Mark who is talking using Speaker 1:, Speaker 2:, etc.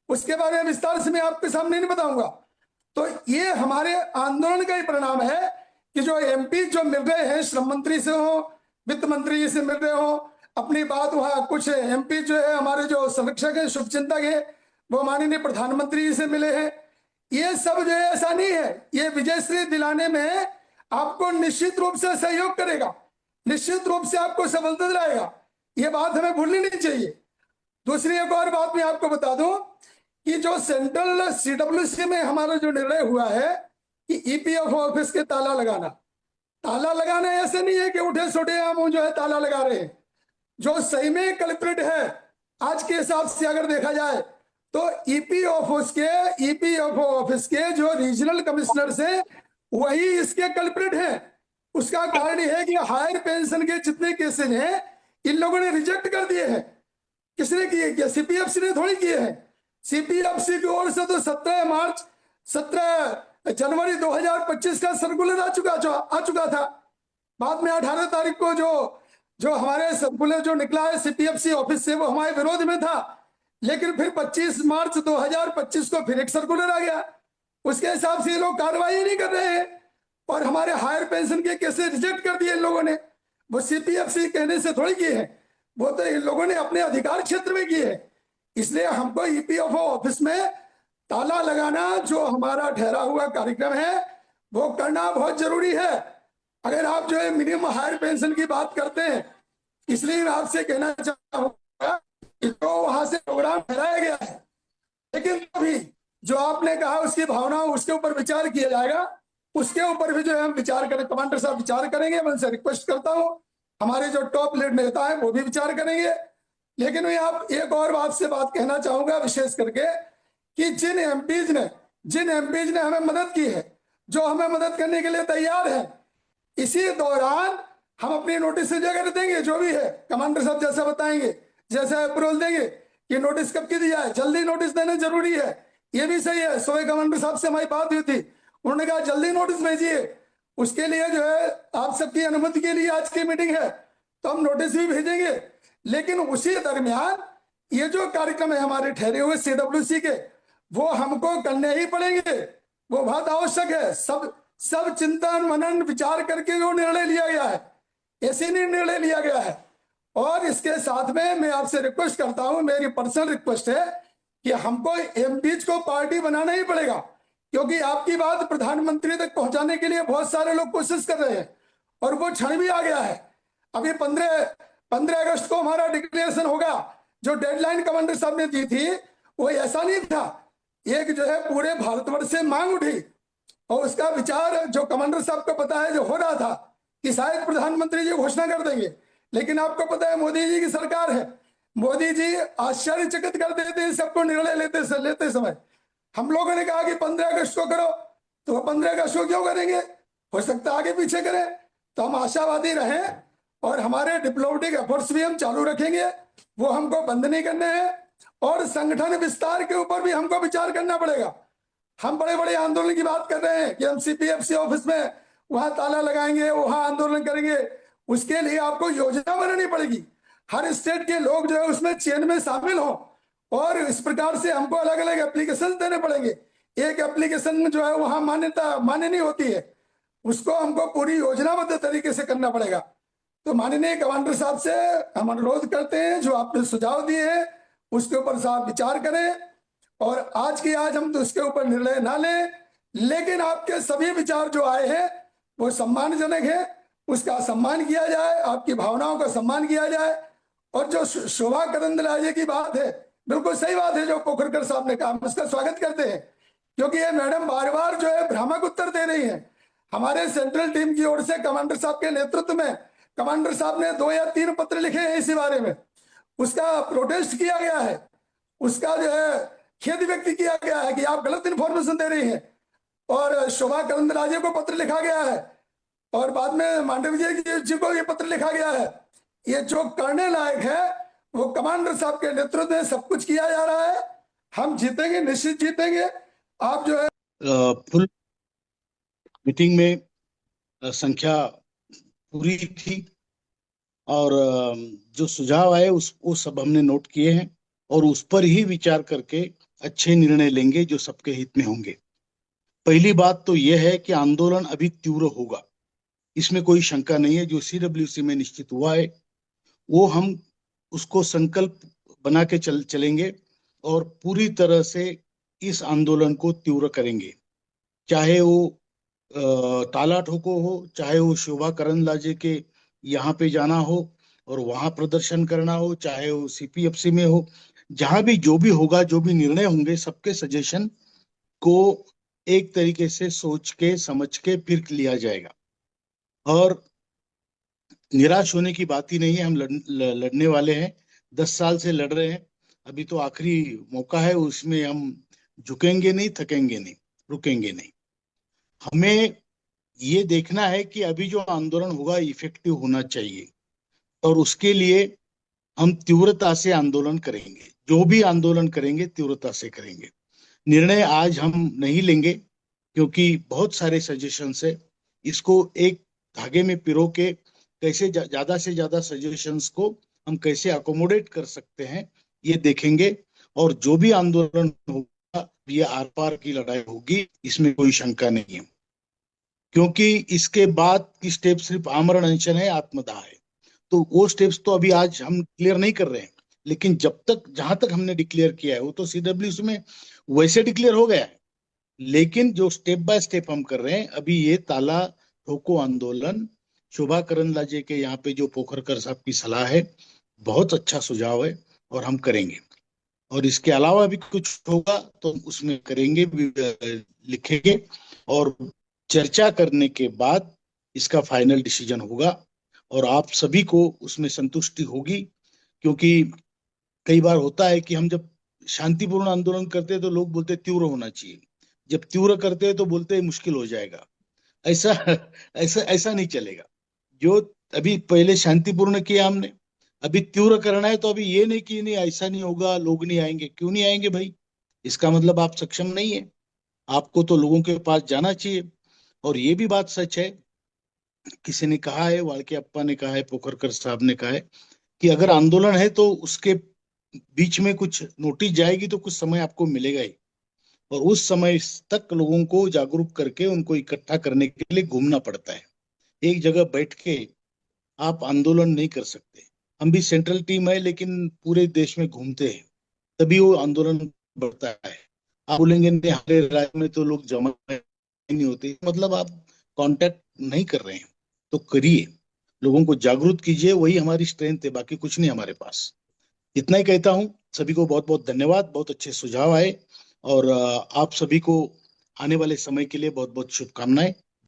Speaker 1: उसके बारे में विस्तार से मैं आपके सामने नहीं बताऊंगा। तो ये हमारे आंदोलन का ही परिणाम है कि जो एमपी जो मिल रहे हैं, श्रम मंत्री से हो, वित्त मंत्री जी से मिल रहे हो, अपनी बात वहां कुछ एमपी जो है हमारे जो संरक्षक है, शुभचिंतक है, वो माननीय प्रधानमंत्री जी से मिले हैं। ये सब जो है ऐसा नहीं है, ये विजयश्री दिलाने में आपको निश्चित रूप से सहयोग करेगा, निश्चित रूप से आपको सफलता दिलाएगा। ये बात हमें भूलनी नहीं चाहिए। दूसरी एक और बात मैं आपको बता दूं कि जो सेंट्रल सीडब्ल्यूसी में हमारा जो निर्णय हुआ है कि ईपीएफओ ऑफिस के ताला लगाना ऐसे नहीं है कि उठे सोटे हम जो है ताला लगा रहे हैं। जो सही में कल्प्रिट है आज के हिसाब से अगर देखा जाए तो ईपीएफओ ऑफिस के जो रीजनल कमिश्नर से वही इसके कल्प्रिट हैं। उसका कारण यह है कि हायर पेंशन के जितने केसेज हैं इन लोगों ने रिजेक्ट कर दिए हैं। किसने किए? क्या सीपीएफसी ने थोड़ी किए हैं। सीपीएफसी की ओर से तो 17 जनवरी 2025 का सर्कुलर आ चुका था। बाद में 18 तारीख को जो हमारे सर्कुलर जो निकला है सीपीएफसी ऑफिस से वो हमारे विरोध में था, लेकिन फिर 25 मार्च 2025 को फिर एक सर्कुलर आ गया। उसके हिसाब से ये लोग कार्रवाई नहीं कर रहे हैं और हमारे हायर पेंशन के केसेस रिजेक्ट कर दिए इन लोगों ने। वो सीपीएफसी कहने से थोड़ी किए हैं, वो तो इन लोगों ने अपने अधिकार क्षेत्र में किए हैं। इसलिए हमको ईपीएफओ ऑफिस में ताला लगाना जो हमारा ठहरा हुआ कार्यक्रम है वो करना बहुत जरूरी है। अगर आप जो है मिनिमम हायर पेंशन की बात करते हैं, इसलिए मैं आपसे कहना चाहूंगा कि तो वहां से प्रोग्राम ठहराया गया है, लेकिन अभी जो आपने कहा उसकी भावना उसके ऊपर विचार किया जाएगा। उसके ऊपर भी जो है हम विचार करें, कमांडर साहब विचार करेंगे। मैं उनसे रिक्वेस्ट करता हूँ, हमारे जो टॉप लीड नेता है वो भी विचार करेंगे। लेकिन मैं आप एक और बात से बात कहना चाहूंगा विशेष करके कि जिन एमपीज ने हमें मदद की है, जो हमें मदद करने के लिए तैयार है, इसी दौरान हम अपनी नोटिस जगह देंगे। जो भी है कमांडर साहब जैसा बताएंगे, जैसा अप्रूवल देंगे कि नोटिस कब की दी जाए, जल्दी नोटिस देना जरूरी है। ये भी सही है। सोए कमांडर साहब से हमारी बात हुई थी, उन्होंने कहा जल्दी नोटिस भेजिए। उसके लिए जो है आप सबकी अनुमति के लिए आज की मीटिंग है, तो हम नोटिस भी भेजेंगे। लेकिन उसी दरमियान ये जो कार्यक्रम है हमारे ठहरे हुए सीडब्ल्यूसी के, वो हमको करने ही पड़ेंगे, वो बहुत आवश्यक है। सब चिंतन मनन विचार करके जो निर्णय लिया गया है, ऐसे नहीं निर्णय लिया गया है। और इसके साथ में मैं आपसे रिक्वेस्ट करता हूं, मेरी पर्सनल रिक्वेस्ट है कि हमको एमपीज को पार्टी बनाना ही पड़ेगा, क्योंकि आपकी बात प्रधानमंत्री तक पहुंचाने के लिए बहुत सारे लोग कोशिश कर रहे हैं और वो क्षण भी आ गया है। अभी 15 अगस्त को हमारा डिक्लेरेशन होगा। जो डेडलाइन कमांडर साहब ने दी थी वो ऐसा नहीं था, एक जो है पूरे भारतवर्ष से मांग उठी और उसका विचार जो कमांडर साहब को पता है जो हो रहा था कि शायद प्रधानमंत्री जी घोषणा कर देंगे। लेकिन आपको पता है मोदी जी की सरकार है, मोदी जी आश्चर्यचकित कर देते हैं सबको निर्णय लेते समय। हम लोगों ने कहा कि 15 अगस्त को करो, तो 15 अगस्त को क्यों करेंगे? हो सकता है आगे पीछे करें। तो हम आशावादी रहें और हमारे डिप्लोमेटिक एफर्ट्स भी हम चालू रखेंगे, वो हमको बंद नहीं करने हैं। और संगठन विस्तार के ऊपर भी हमको विचार करना पड़ेगा। हम बड़े बड़े आंदोलन की बात कर रहे हैं कि हम सीपीएफसी ऑफिस में वहां ताला लगाएंगे, वहां आंदोलन करेंगे। उसके लिए आपको योजना बनानी पड़ेगी, हर स्टेट के लोग जो है उसमें चेन में शामिल हो, और इस प्रकार से हमको अलग अलग एप्लीकेशन देने पड़ेंगे। एक एप्लीकेशन जो है वहां मान्य नहीं होती है, उसको हमको पूरी योजनाबद्ध तरीके से करना पड़ेगा। तो माननीय कमांडर साहब से हम अनुरोध करते हैं, जो आपने सुझाव दिए हैं उसके ऊपर साहब विचार करें, और आज हम तो उसके ऊपर निर्णय ना लें, लेकिन आपके सभी विचार जो आए हैं वो सम्मानजनक है, उसका सम्मान किया जाए, आपकी भावनाओं का सम्मान किया जाए। और जो शोभा करंदलाजे की बात है, बिल्कुल सही बात है जो पोखरकर साहब ने कहा, हम उसका स्वागत करते हैं, क्योंकि ये मैडम बार बार जो है भ्रामक उत्तर दे रही है। हमारे सेंट्रल टीम की ओर से कमांडर साहब के नेतृत्व में कमांडर साहब ने 2 या 3 पत्र लिखे हैं इसी बारे में, उसका प्रोटेस्ट किया गया है, उसका जो है खेद व्यक्त किया गया है कि आप गलत इन्फॉर्मेशन दे रही हैं। और शोभा करंदलाजे को पत्र लिखा गया है, और बाद में मांडविया जी को ये पत्र लिखा गया है। ये जो करने लायक है वो कमांडर साहब के नेतृत्व में सब कुछ किया जा रहा है। हम जीतेंगे, निश्चित जीतेंगे। आप जो है
Speaker 2: फुल मीटिंग में संख्या पूरी थी, और जो सुझाव आए वो सब हमने नोट किए हैं, और उस पर ही विचार करके अच्छे निर्णय लेंगे जो सबके हित में होंगे। पहली बात तो यह है कि आंदोलन अभी तीव्र होगा, इसमें कोई शंका नहीं है। जो सीडब्ल्यूसी में निश्चित हुआ है वो हम उसको संकल्प बना के चलेंगे और पूरी तरह से इस आंदोलन को तीव्र करेंगे। चाहे वो ताला ठोको हो, चाहे वो शोभा करंदलाजे के यहाँ पे जाना हो और वहां प्रदर्शन करना हो, चाहे वो सीपीएफसी में हो, जहां भी जो भी होगा, जो भी निर्णय होंगे, सबके सजेशन को एक तरीके से सोच के समझ के फिर लिया जाएगा। और निराश होने की बात ही नहीं है। हम लड़ने वाले हैं, 10 साल से लड़ रहे हैं। अभी तो आखिरी मौका है, उसमें हम झुकेंगे नहीं, थकेंगे नहीं, रुकेंगे नहीं। हमें ये देखना है कि अभी जो आंदोलन होगा इफेक्टिव होना चाहिए, और उसके लिए हम तीव्रता से आंदोलन करेंगे। जो भी आंदोलन करेंगे तीव्रता से करेंगे। निर्णय आज हम नहीं लेंगे क्योंकि बहुत सारे सजेशंस है। इसको एक धागे में पिरो के कैसे ज्यादा से ज्यादा सजेशंस को हम कैसे अकोमोडेट कर सकते हैं, ये देखेंगे। और जो भी आंदोलन होगा ये आर पार की लड़ाई होगी, इसमें कोई शंका नहीं है। क्योंकि इसके बाद की स्टेप सिर्फ आमरण अनशन है, आत्मदाह है। तो वो स्टेप्स तो अभी आज हम क्लियर नहीं कर रहे हैं, लेकिन जब तक जहां तक हमने डिक्लेयर किया है वो तो सीडब्ल्यूसी में वैसे डिक्लेयर हो गया है। लेकिन जो स्टेप बाय स्टेप हम कर रहे हैं अभी, ये ताला ठोको आंदोलन, शोभा करंदलाजे के यहाँ पे जो पोखरकर साहब की सलाह है, बहुत अच्छा सुझाव है और हम करेंगे। और इसके अलावा भी कुछ होगा तो हम उसमें करेंगे, लिखेंगे, और चर्चा करने के बाद इसका फाइनल डिसीजन होगा और आप सभी को उसमें संतुष्टि होगी। क्योंकि कई बार होता है कि हम जब शांतिपूर्ण आंदोलन करते हैं तो लोग बोलते हैं तीव्र होना चाहिए, जब तीव्र करते हैं तो बोलते हैं मुश्किल हो जाएगा। ऐसा ऐसा ऐसा नहीं चलेगा। जो अभी पहले शांतिपूर्ण किया हमने, अभी तीव्र करना है, तो अभी ये नहीं कि नहीं ऐसा नहीं होगा, लोग नहीं आएंगे। क्यों नहीं आएंगे भाई? इसका मतलब आप सक्षम नहीं है। आपको तो लोगों के पास जाना चाहिए। और ये भी बात सच है, किसी ने कहा है, वाल्के अप्पा ने कहा है, पोखरकर साहब ने कहा है कि अगर आंदोलन है तो उसके बीच में कुछ नोटिस जाएगी तो कुछ समय आपको मिलेगा ही, और उस समय तक लोगों को जागरूक करके उनको इकट्ठा करने के लिए घूमना पड़ता है। एक जगह बैठ के आप आंदोलन नहीं कर सकते। हम भी सेंट्रल टीम है लेकिन पूरे देश में घूमते हैं, तभी वो आंदोलन बढ़ता है। आप बोलेंगे नहीं हमारे राज्य में तो लोग जमा नहीं होते, मतलब आप कांटेक्ट नहीं कर रहे हैं। तो करिए, लोगों को जागरूक कीजिए, वही हमारी स्ट्रेंथ है, बाकी कुछ नहीं हमारे पास। इतना ही कहता हूँ। सभी को बहुत बहुत धन्यवाद, बहुत अच्छे सुझाव आए, और आप सभी को आने वाले समय के लिए बहुत बहुत शुभकामनाएं।